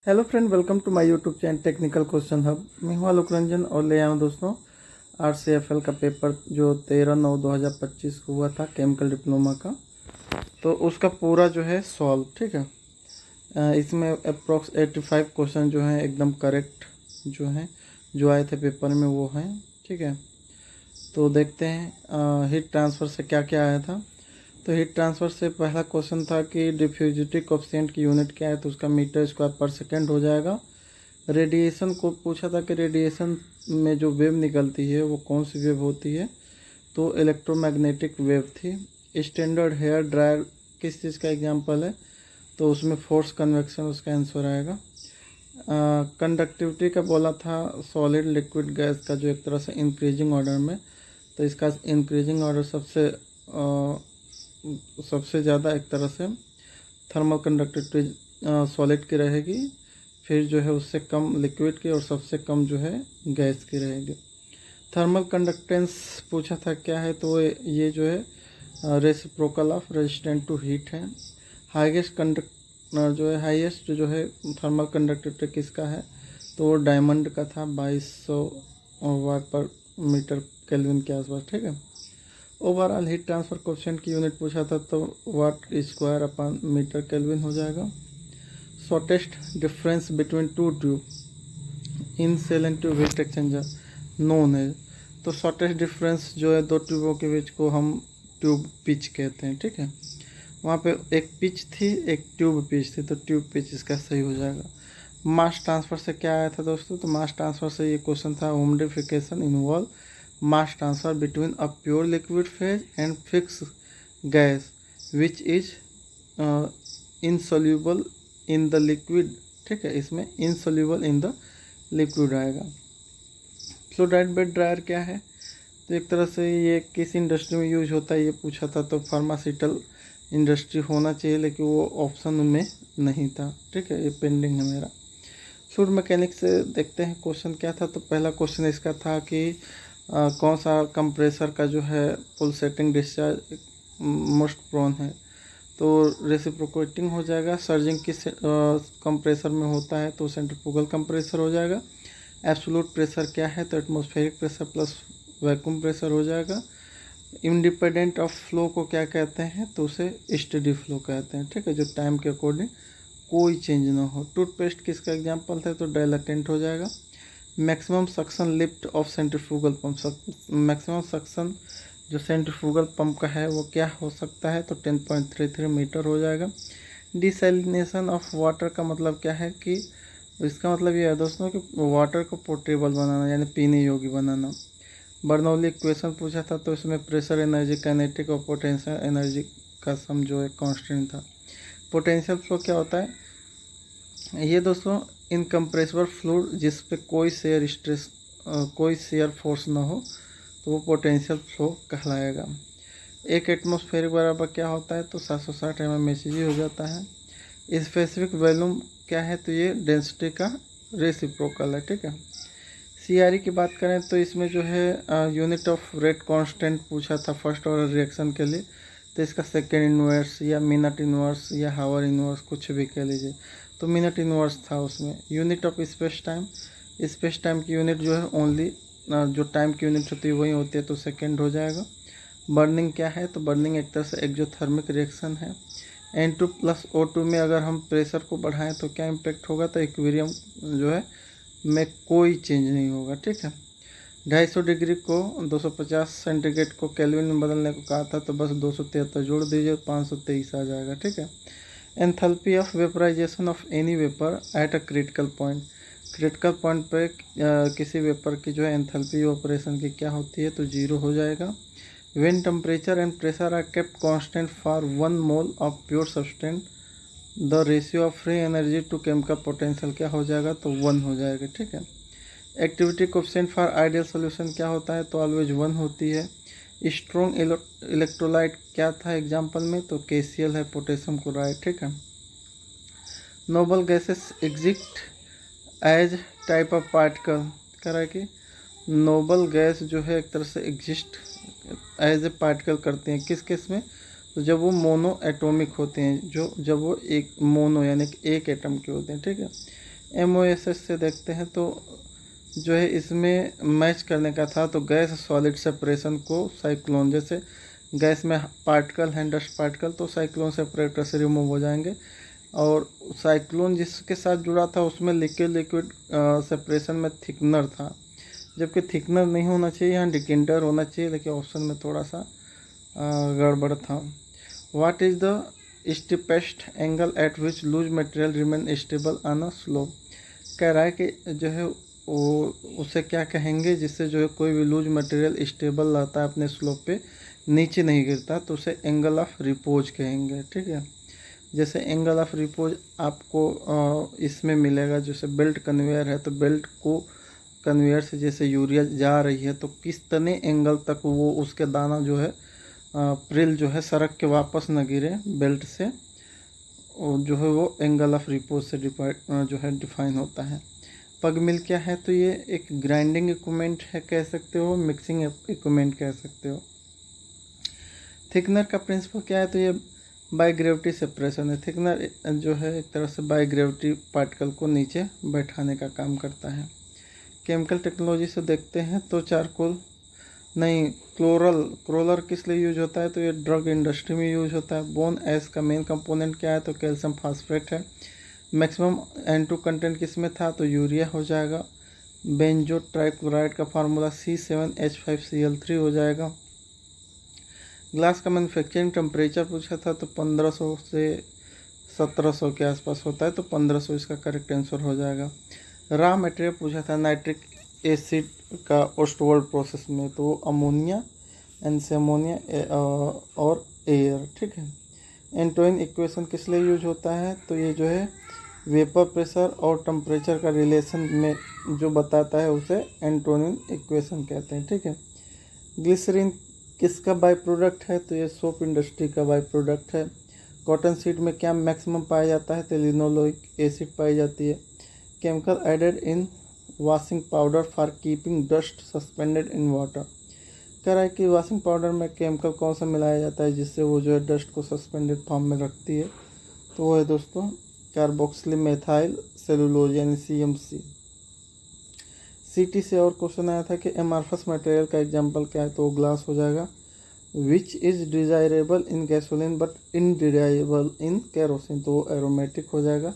Hello friend, welcome to my YouTube channel Technical Question Hub. मैं हूं आलोक रंजन और ले आया हूं दोस्तों RCFL का पेपर जो 13/9/2025 को हुआ था केमिकल डिप्लोमा का। तो उसका पूरा जो है सॉल्व, ठीक है। इसमें अप्रॉक्स 85 क्वेश्चन जो हैं एकदम करेक्ट जो हैं, जो आए थे पेपर में वो हैं, ठीक है। तो देखते हैं हीट ट्रांसफ़र से क्या क्या आया था। तो हीट ट्रांसफ़र से पहला क्वेश्चन था कि डिफ्यूजिविटी कोएफिशिएंट की यूनिट क्या है, तो उसका मीटर स्क्वायर पर सेकेंड हो जाएगा। रेडिएशन को पूछा था कि रेडिएशन में जो वेव निकलती है वो कौन सी वेव होती है, तो इलेक्ट्रोमैग्नेटिक वेव थी। स्टैंडर्ड हेयर ड्रायर किस चीज़ का एग्जांपल है, तो उसमें फोर्स कन्वेक्शन उसका आंसर आएगा। कंडक्टिविटी का बोला था सॉलिड लिक्विड गैस का, जो एक तरह से इंक्रीजिंग ऑर्डर में, तो इसका इंक्रीजिंग ऑर्डर सबसे ज़्यादा एक तरह से थर्मल कंडक्टिविटी सॉलिड की रहेगी, फिर जो है उससे कम लिक्विड की और सबसे कम जो है गैस की रहेगी। थर्मल कंडक्टेंस पूछा था क्या है, तो ये जो है reciprocal of resistant to heat है। हाईएस्ट जो है थर्मल कंडक्टिविटी किसका है, तो डायमंड का था 2200 वाट पर मीटर केल्विन के आसपास, ठीक है। ओवरऑल हीट ट्रांसफर कोएफिशिएंट की यूनिट पूछा था, तो वाट स्क्वायर अपन मीटर केल्विन हो जाएगा। Shortest difference between two tube in shell and tube heat exchanger known है। तो शॉर्टेस्ट डिफरेंस जो है दो ट्यूबों के बीच को हम ट्यूब पिच कहते हैं, ठीक है। वहाँ पे एक पिच थी, एक ट्यूब पिच थी, तो ट्यूब पिच इसका सही हो जाएगा। मास ट्रांसफ़र से क्या आया था दोस्तों, तो मास ट्रांसफ़र से ये क्वेश्चन था, humidification involve mass transfer between a pure liquid phase and fix gas which is insoluble in the liquid, ठीक है। इसमें इनसोल्यूबल इन द लिक्विड आएगा। फ्लूइडाइड बेड ड्रायर क्या है, तो एक तरह से ये किस इंडस्ट्री में यूज होता है ये पूछा था, तो फार्मास्यूटिकल इंडस्ट्री होना चाहिए, लेकिन वो ऑप्शन में नहीं था, ठीक है। ये पेंडिंग है मेरा। फ्लूइड मैकेनिक्स से देखते हैं क्वेश्चन क्या था। तो पहला क्वेश्चन इसका था कि कौन सा कंप्रेसर का जो है पुलसेटिंग डिस्चार्ज मोस्ट प्रोन है, तो रेसिप्रोकेटिंग हो जाएगा। सर्जिंग किस कंप्रेसर में होता है, तो सेंट्रीफ्यूगल कंप्रेसर हो जाएगा। एब्सोल्यूट प्रेशर क्या है, तो atmospheric pressure plus vacuum pressure हो जाएगा। इंडिपेंडेंट ऑफ फ्लो को क्या कहते हैं, तो उसे स्टेडी फ्लो कहते हैं, ठीक है, जो टाइम के अकॉर्डिंग कोई चेंज ना हो। टूथपेस्ट किसका एग्जांपल था, तो डाइलेटेंट हो जाएगा। Maximum suction lift off centrifugal pump, maximum suction जो सेंट्रीफ्यूगल पंप का है वो क्या हो सकता है, तो 10.33 मीटर हो जाएगा। डिसैलिनेशन ऑफ वाटर का मतलब क्या है, कि इसका मतलब ये है दोस्तों कि वाटर को पोर्टेबल बनाना, यानी पीने योग्य बनाना। बर्नौली इक्वेशन पूछा था, तो इसमें प्रेशर एनर्जी, काइनेटिक और पोटेंशियल एनर्जी का सम जो है कांस्टेंट था। पोटेंशियल फ्लो क्या होता है, ये दोस्तों इनकम्प्रेसिबल फ्लूइड जिस पे कोई शेयर स्ट्रेस कोई शेयर फोर्स ना हो, तो वो पोटेंशियल फ्लो कहलाएगा। एक एटमॉस्फेरिक बराबर क्या होता है, तो 760 mm हो जाता है। स्पेसिफिक वॉल्यूम क्या है, तो ये डेंसिटी का रेसिप्रोकल है, ठीक है। CRE की बात करें तो इसमें जो है यूनिट ऑफ रेट कांस्टेंट पूछा था फर्स्ट ऑर्डर रिएक्शन के लिए, तो इसका सेकेंड इन्वर्स या मिनट इन्वर्स या हावर इन्वर्स कुछ भी कह लीजिए, तो मिनट इन्वर्स था उसमें। यूनिट ऑफ स्पेस टाइम की यूनिट जो है ओनली जो टाइम की यूनिट होती है वही होती है, तो सेकेंड हो जाएगा। बर्निंग क्या है, तो बर्निंग एक तरह से एक्सोथर्मिक रिएक्शन है। N2 + O2 में अगर हम प्रेशर को बढ़ाएं तो क्या इम्पेक्ट होगा, तो इक्विलिब्रियम जो है में कोई चेंज नहीं होगा, ठीक है। 250 डिग्री को 250 सेंटीग्रेड को केल्विन में बदलने को कहा था, तो बस 273 जोड़ दीजिए, 523 आ जाएगा, ठीक है। Enthalpy of vaporisation of any vapour at a critical point, critical point पे किसी वेपर की जो है एंथैल्पी ऑपरेशन की क्या होती है, तो 0 हो जाएगा। When temperature and pressure are kept constant for 1 mole of pure substance, the ratio of free energy to chemical potential क्या हो जाएगा, तो 1 हो जाएगा, ठीक है। Activity coefficient for ideal solution क्या होता है, तो ऑलवेज 1 होती है। स्ट्रॉन्ग इलेक्ट्रोलाइट क्या था एग्जांपल में, तो KCl है, पोटेशियम क्लोराइड, ठीक है। Noble gases exist as type of particle कह रहा है कि नोबल गैस जो है एक तरह से एग्जिस्ट एज ए पार्टिकल करते हैं किस केस में, तो जब वो मोनो एटॉमिक होते हैं, जब वो एक मोनो यानी कि एक एटम के होते हैं, ठीक है। MOSS से देखते हैं तो जो है इसमें मैच करने का था, तो गैस सॉलिड सेपरेशन को साइक्लोन, जैसे गैस में पार्टिकल हैं डस्ट पार्टिकल, तो साइक्लोन सेपरेटर से रिमूव हो जाएंगे। और साइक्लोन जिसके साथ जुड़ा था उसमें लिक्विड लिक्विड सेपरेशन में थिकनर था, जबकि थिकनर नहीं होना चाहिए, यहाँ डिकेंटर होना चाहिए, लेकिन ऑप्शन में थोड़ा सा गड़बड़ था। What is the steepest angle eight which loose material remain stable on a slope. कह रहा है कि जो है वो उसे क्या कहेंगे जिससे जो है कोई भी लूज मटेरियल स्टेबल रहता है अपने स्लोप पे, नीचे नहीं गिरता, तो उसे एंगल ऑफ रिपोज कहेंगे। ठीक है, जैसे एंगल ऑफ रिपोज आपको इसमें मिलेगा, जैसे बेल्ट कन्वेयर है तो बेल्ट को कन्वेयर से जैसे यूरिया जा रही है तो किस तरह एंगल तक वो उसके दाना जो है प्रिल जो है सड़क के वापस न गिरे बेल्ट से, और जो है वो एंगल ऑफ रिपोज से जो है डिफाइन होता है। पग मिल क्या है, तो ये एक ग्राइंडिंग इक्विपमेंट है कह सकते हो, मिक्सिंग इक्विपमेंट कह सकते हो। थिकनर का प्रिंसिपल क्या है, तो ये बाय ग्रेविटी सेपरेशन है। थिकनर जो है एक तरह से बाय ग्रेविटी पार्टिकल को नीचे बैठाने का काम करता है। केमिकल टेक्नोलॉजी से देखते हैं तो चारकोल नहीं, क्लोरल किस लिए यूज होता है, तो ये ड्रग इंडस्ट्री में यूज होता है। बोन एस का मेन कंपोनेंट क्या है, तो कैल्शियम फास्फेट है। मैक्सिमम N2 कंटेंट किस में था, तो यूरिया हो जाएगा। बेंजो ट्राइक्लोराइड का फार्मूला C7H5Cl3 हो जाएगा। ग्लास का मैन्युफैक्चरिंग टेम्परेचर पूछा था तो 1500 से 1700 के आसपास होता है, तो 1500 इसका करेक्ट आंसर हो जाएगा। रॉ मटेरियल पूछा था नाइट्रिक एसिड का ओस्टवर्ल्ड प्रोसेस में, तो अमोनिया एनसे अमोनिया और एयर। ठीक है, एंटोइन इक्वेशन किस लिए यूज होता है, तो ये जो है वेपर प्रेशर और टेम्परेचर का रिलेशन में जो बताता है उसे एंटोनिन इक्वेशन कहते हैं। ठीक है, ग्लिसरीन किसका बाई प्रोडक्ट है, तो ये सोप इंडस्ट्री का बाई प्रोडक्ट है। कॉटन सीड में क्या मैक्सिमम पाया जाता है, तो लिनोलोइक एसिड पाई जाती है। Chemical added in washing powder for keeping dust suspended in water. कह रहा है कि वॉशिंग पाउडर में केमिकल कौन सा मिलाया जाता है जिससे वो जो है डस्ट को सस्पेंडेड फॉर्म में रखती है, तो वो है दोस्तों कार्बोक्सिल मेथाइल सेलुलोज यानी CMC। CT से और क्वेश्चन आया था कि एमार्फस मटेरियल का एग्जांपल क्या है, तो वो ग्लास हो जाएगा। Which is desirable in gasoline but undesirable in kerosene, तो वो एरोमेटिक हो जाएगा।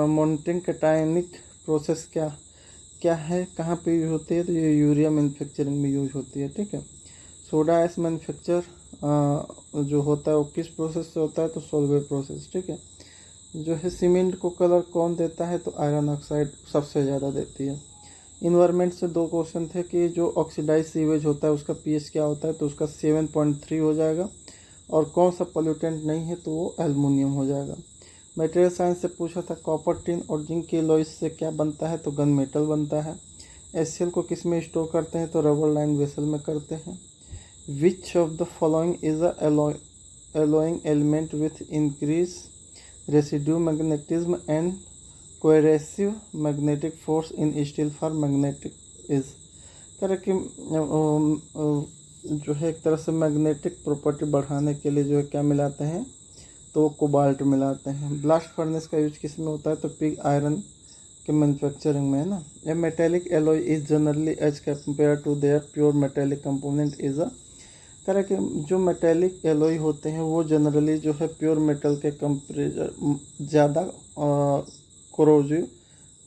मोल्टिंग कैटायनिक प्रोसेस क्या है, कहाँ पे यूज होती है, तो ये यूरिया मैन्युफैक्चरिंग में यूज होती है। ठीक है, सोडा एस मैन्युफैक्चर जो होता है वो किस प्रोसेस से होता है, तो सोलवे प्रोसेस। ठीक है, जो है सीमेंट को कलर कौन देता है, तो आयरन ऑक्साइड सबसे ज़्यादा देती है। इन्वायरमेंट से दो क्वेश्चन थे कि जो ऑक्सीडाइज सीवेज होता है उसका pH क्या होता है, तो उसका 7.3 हो जाएगा। और कौन सा पोल्यूटेंट नहीं है, तो वो एल्युमिनियम हो जाएगा। मटेरियल साइंस से पूछा था कॉपर टिन और जिंक के एलॉयज से क्या बनता है, तो गन मेटल बनता है। HCl को किस में स्टोर करते हैं, तो रबर लाइन वेसल में करते हैं। Which of the following is a alloying element with increase residue magnetism and coercive magnetic force in steel for magnetic is. कह कि जो है एक तरह से मैग्नेटिक प्रॉपर्टी बढ़ाने के लिए जो है क्या मिलाते हैं, तो कोबाल्ट मिलाते हैं। ब्लास्ट फर्नेस का यूज किस में होता है, तो पिग आयरन के मैन्युफैक्चरिंग में है ना। A metallic alloy is generally as compare to their pure metallic component is a. कह रहे कि जो मेटेलिक एलॉय होते हैं वो जनरली जो है प्योर मेटल के कंपेरिजन ज़्यादा कोरोजिव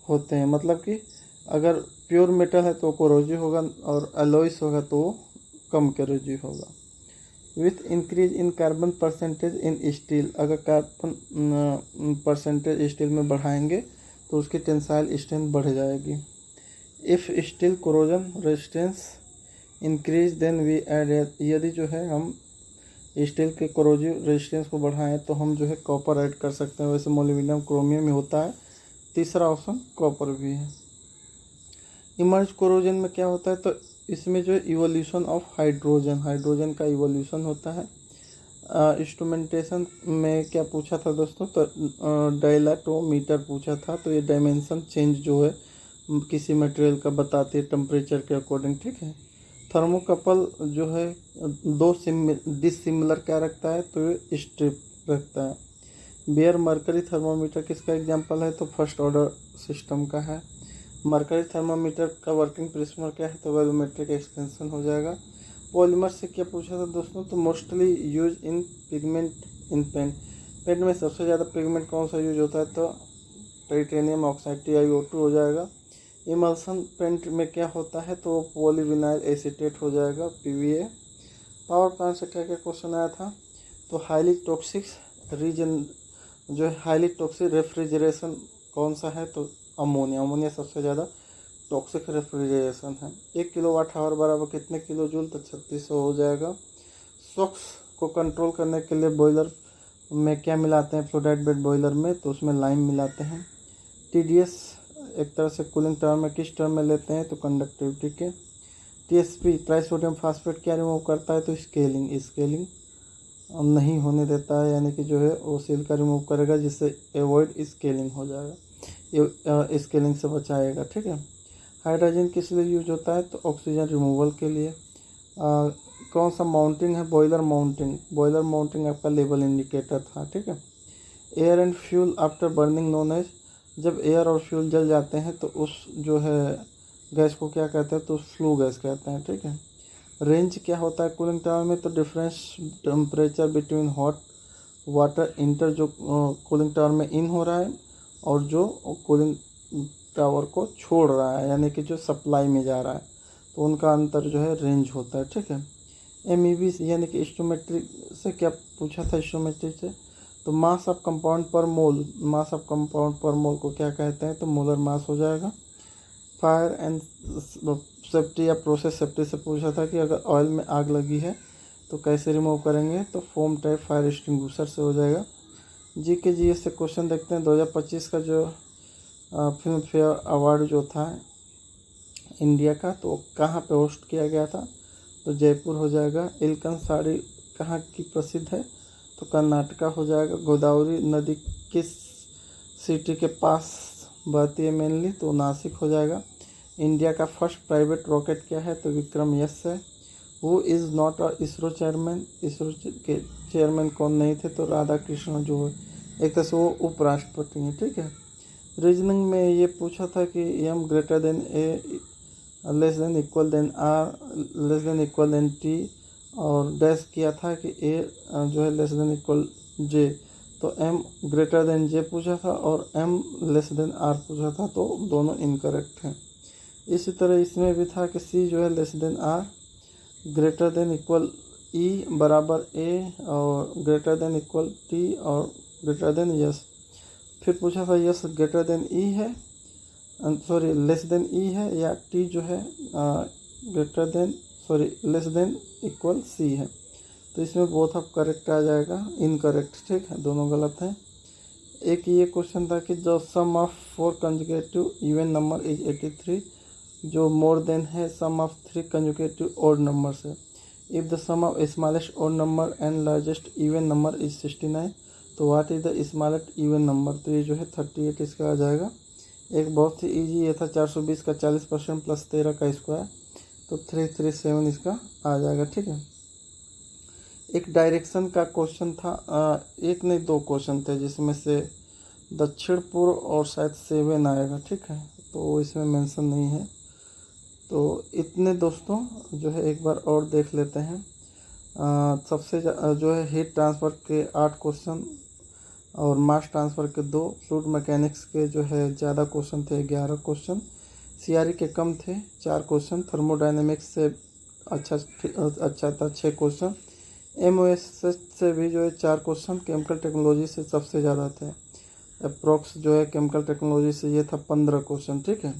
होते हैं। मतलब कि अगर प्योर मेटल है तो कोरोजिव होगा और एलॉयस होगा तो कम कोरोजिव होगा। With increase in carbon percentage in steel, अगर कार्बन परसेंटेज स्टील में बढ़ाएंगे तो उसकी टेंसाइल स्ट्रेंथ बढ़ जाएगी। If steel corrosion resistance increase then we add, यदि जो है हम स्टील के कोरोजिव रेजिस्टेंस को बढ़ाएं तो हम जो है कॉपर ऐड कर सकते हैं। वैसे मोलिब्डेनम क्रोमियम में होता है। तीसरा ऑप्शन कॉपर भी है। इमर्ज कोरोजन में क्या होता है, तो इसमें जो है इवोल्यूशन ऑफ हाइड्रोजन का इवोल्यूशन होता है। इंस्ट्रूमेंटेशन में क्या पूछा था दोस्तों, तो डायलाटोमीटर पूछा था, तो ये डायमेंशन चेंज जो है किसी मटेरियल का बताती है टेम्परेचर के अकॉर्डिंग। ठीक है, थर्मोकपल जो है दो डिसिमिलर क्या रखता है, तो ये स्ट्रिप रखता है। बेयर मर्करी थर्मोमीटर किसका एग्जाम्पल है? तो फर्स्ट ऑर्डर सिस्टम का है। मर्करी थर्मोमीटर का वर्किंग प्रिंसिपल क्या है? तो वैल्यूमेट्रिक एक्सपेंशन हो जाएगा। पॉलीमर से क्या पूछा था दोस्तों? तो mostly use in pigment in paint. Paint में सबसे ज़्यादा पिगमेंट कौन सा यूज होता है? तो टाइटेनियम ऑक्साइड TiO2 हो जाएगा। इमल्सन पेंट में क्या होता है? तो पॉलीविनाइल एसीटेट हो जाएगा PVA। पावर प्लांट से क्या क्या क्वेश्चन आया था? तो हाईली टॉक्सिक रीजन जो है हाईली टॉक्सिक रेफ्रिजरेशन कौन सा है? तो अमोनिया। अमोनिया सबसे ज़्यादा टॉक्सिक रेफ्रिजरेशन है। 1 किलोवाट आवर बराबर कितने किलो जूल? तो 3600 हो जाएगा। सॉक्स को कंट्रोल करने के लिए बॉयलर में क्या मिलाते हैं? फ्लोराइड बेड बॉयलर में, तो उसमें लाइम मिलाते हैं। TDS एक तरह से कूलिंग टर्म में किस टर्म में लेते हैं? तो कंडक्टिविटी के। TSP ट्राइसोडियम फास्फेट क्या रिमूव करता है? तो स्केलिंग नहीं होने देता है, यानी कि जो है वो सिलिका रिमूव करेगा, जिससे एवॉइड स्केलिंग हो जाएगा, स्केलिंग से बचाएगा। ठीक है। हाइड्रोजन किस लिए यूज होता है? तो ऑक्सीजन रिमूवल के लिए। कौन सा माउंटिंग है? Boiler mounting. बॉयलर माउंटिंग आपका लेवल इंडिकेटर था। ठीक है। Air and fuel after burning known as, जब एयर और फ्यूल जल जाते हैं तो उस जो है गैस को क्या कहते हैं? तो फ्लू गैस कहते हैं। ठीक है। रेंज क्या होता है कूलिंग टावर में? तो difference temperature between hot water enter, जो कूलिंग टावर में इन हो रहा है और जो कूलिंग टावर को छोड़ रहा है, यानी कि जो सप्लाई में जा रहा है, तो उनका अंतर जो है रेंज होता है। ठीक है। MEV यानी कि स्टोमेट्रिक से क्या पूछा था? स्टोमेट्रिक से तो मास ऑफ कंपाउंड पर मोल। मास ऑफ कंपाउंड पर मोल को क्या कहते हैं? तो मोलर मास हो जाएगा। फायर एंड सेफ्टी या प्रोसेस सेफ्टी से पूछा था कि अगर ऑयल में आग लगी है तो कैसे रिमूव करेंगे? तो फोम टाइप फायर एक्सटिंग्विशर से हो जाएगा। GS से क्वेश्चन देखते हैं। 2025 का जो फिल्म फेयर अवार्ड जो था इंडिया का, तो कहाँ पे होस्ट किया गया था? तो जयपुर हो जाएगा। इलकन साड़ी कहाँ की प्रसिद्ध है? तो कर्नाटका हो जाएगा। गोदावरी नदी किस सिटी के पास बहती है मेनली? तो नासिक हो जाएगा। इंडिया का फर्स्ट प्राइवेट रॉकेट क्या है? तो विक्रम यस है। वो is not a ISRO chairman. ISRO के चेयरमैन कौन नहीं थे? तो राधा कृष्ण जो है एक तरह से वो उपराष्ट्रपति हैं। ठीक है। रीजनिंग में ये पूछा था कि M greater than A less than equal than R less than equal than T, और डैश किया था कि A जो है लेस देन इक्वल J, तो M ग्रेटर देन J पूछा था और M लेस देन R पूछा था, तो दोनों इनकरेक्ट हैं। इसी तरह इसमें भी था कि C जो है less then R, greater than equal E बराबर A, और ग्रेटर देन इक्वल T और ग्रेटर देन यस। फिर पूछा था यस ग्रेटर देन E है, सॉरी लेस देन E है, या T जो है greater than less than equal C है। तो इसमें बोथ ऑफ करेक्ट आ जाएगा, इनकरेक्ट। ठीक है, दोनों गलत हैं। एक ये क्वेश्चन था कि जो sum of 4 consecutive even number is 83, जो मोर देन है sum of 3 consecutive odd number से। If the sum of smallest odd number and largest even number is 69, तो what is the smallest even number? तो ये जो है 38 इसका आ जाएगा। एक बहुत ही इजी ये था, 420 का 40% प्लस 13 का स्क्वायर, तो 337 इसका आ जाएगा। ठीक है। एक डायरेक्शन का क्वेश्चन था, एक नहीं 2 क्वेश्चन थे, जिसमें से दक्षिण पूर्व और शायद 7 आएगा। ठीक है, तो इसमें मेंशन नहीं है। तो इतने दोस्तों जो है एक बार और देख लेते हैं। सबसे जो है हीट ट्रांसफ़र के 8 क्वेश्चन और मास ट्रांसफ़र के 2, फ्लूइड मैकेनिक्स के जो है ज़्यादा क्वेश्चन थे 11 क्वेश्चन, CRE के कम थे 4 क्वेश्चन, थर्मोडायनेमिक्स से अच्छा था 6 क्वेश्चन, MOS से भी जो है 4 क्वेश्चन, केमिकल टेक्नोलॉजी से सबसे ज़्यादा थे, अप्रॉक्स जो है केमिकल टेक्नोलॉजी से ये था 15 क्वेश्चन। ठीक है।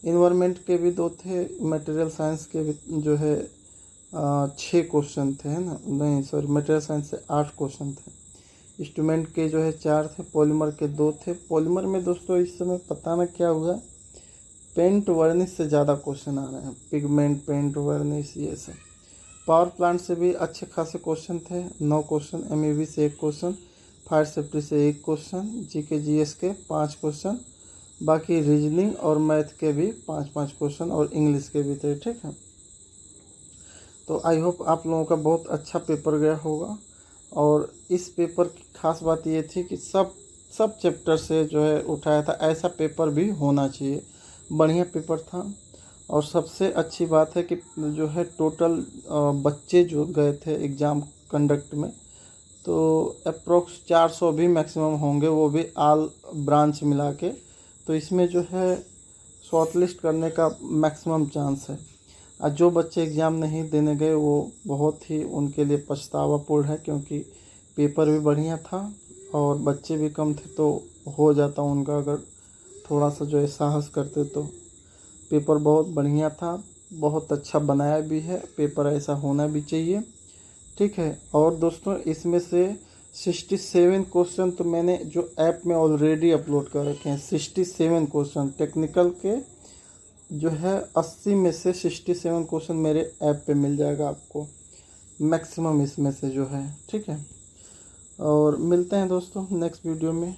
इन्वायरमेंट के भी 2 थे, मटेरियल साइंस के भी जो है 6 क्वेश्चन थे, है ना, नहीं सॉरी मटेरियल साइंस से 8 क्वेश्चन थे। इंस्ट्रूमेंट के जो है 4 थे, पॉलीमर के 2 थे। पॉलीमर में दोस्तों इस समय पता ना क्या हुआ, पेंट वर्निश से ज़्यादा क्वेश्चन आ रहे हैं, पिगमेंट पेंट वर्निश ये सब। पावर प्लांट से भी अच्छे खासे क्वेश्चन थे, 9 क्वेश्चन, MEV से 1 क्वेश्चन, फायर सेफ्टी से 1 क्वेश्चन, GK GS के 5 क्वेश्चन, बाकी रीजनिंग और मैथ के भी 5-5 क्वेश्चन और इंग्लिश के भी थे। ठीक है। तो आई होप आप लोगों का बहुत अच्छा पेपर गया होगा। और इस पेपर की खास बात ये थी कि सब चैप्टर से जो है उठाया था, ऐसा पेपर भी होना चाहिए। बढ़िया पेपर था। और सबसे अच्छी बात है कि जो है टोटल बच्चे जो गए थे एग्ज़ाम कंडक्ट में, तो अप्रोक्स 400 भी मैक्सिमम होंगे, वो भी ऑल ब्रांच मिला के। तो इसमें जो है शॉर्टलिस्ट करने का मैक्सिमम चांस है। और जो बच्चे एग्ज़ाम नहीं देने गए वो बहुत ही उनके लिए पछतावापूर्ण है, क्योंकि पेपर भी बढ़िया था और बच्चे भी कम थे, तो हो जाता उनका अगर थोड़ा सा जो है साहस करते तो। पेपर बहुत बढ़िया था, बहुत अच्छा बनाया भी है पेपर, ऐसा होना भी चाहिए। ठीक है। और दोस्तों इसमें से 67 क्वेश्चन तो मैंने जो ऐप में ऑलरेडी अपलोड कर रखे हैं। 67 क्वेश्चन टेक्निकल के जो है 80 में से 67 क्वेश्चन मेरे ऐप पे मिल जाएगा आपको, मैक्सिमम इसमें से जो है। ठीक है। और मिलते हैं दोस्तों नेक्स्ट वीडियो में।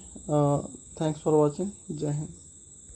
Thanks for watching. जय हिंद।